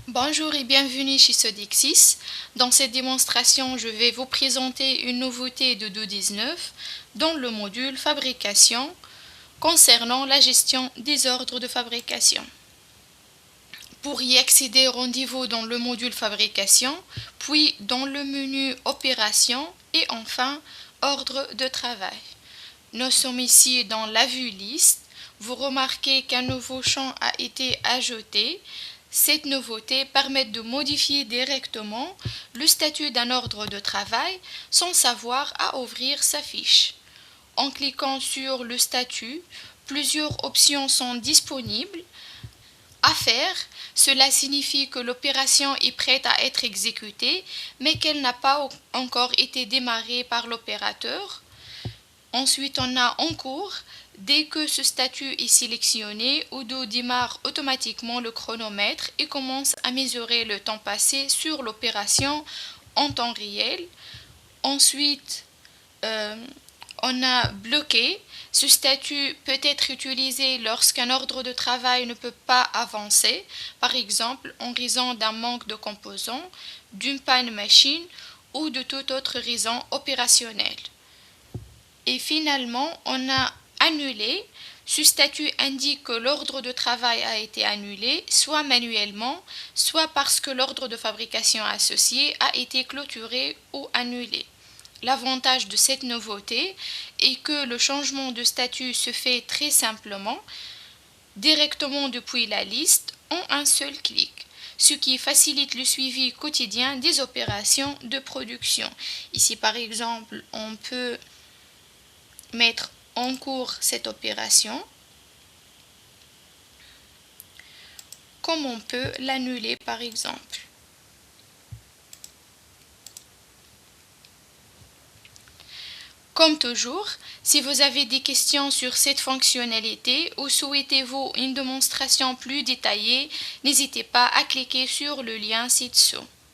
Bonjour et bienvenue chez Sodexis. Dans cette démonstration, je vais vous présenter une nouveauté de 2.19 dans le module Fabrication concernant la gestion des ordres de fabrication. Pour y accéder, rendez-vous dans le module Fabrication, puis dans le menu Opération et enfin Ordre de travail. Nous sommes ici dans la vue liste. Vous remarquez qu'un nouveau champ a été ajouté. Cette nouveauté permet de modifier directement le statut d'un ordre de travail sans avoir à ouvrir sa fiche. En cliquant sur le statut, plusieurs options sont disponibles à faire. Cela signifie que l'opération est prête à être exécutée, mais qu'elle n'a pas encore été démarrée par l'opérateur. Ensuite, on a en cours. Dès que ce statut est sélectionné, Odoo démarre automatiquement le chronomètre et commence à mesurer le temps passé sur l'opération en temps réel. Ensuite, on a bloqué. Ce statut peut être utilisé lorsqu'un ordre de travail ne peut pas avancer, par exemple en raison d'un manque de composants, d'une panne machine ou de toute autre raison opérationnelle. Et finalement, on a annulé. Ce statut indique que l'ordre de travail a été annulé, soit manuellement, soit parce que l'ordre de fabrication associé a été clôturé ou annulé. L'avantage de cette nouveauté est que le changement de statut se fait très simplement, directement depuis la liste, en un seul clic, ce qui facilite le suivi quotidien des opérations de production. Ici, par exemple, on peut mettre en cours cette opération, comme on peut l'annuler par exemple. Comme toujours, si vous avez des questions sur cette fonctionnalité ou souhaitez-vous une démonstration plus détaillée, n'hésitez pas à cliquer sur le lien ci-dessous.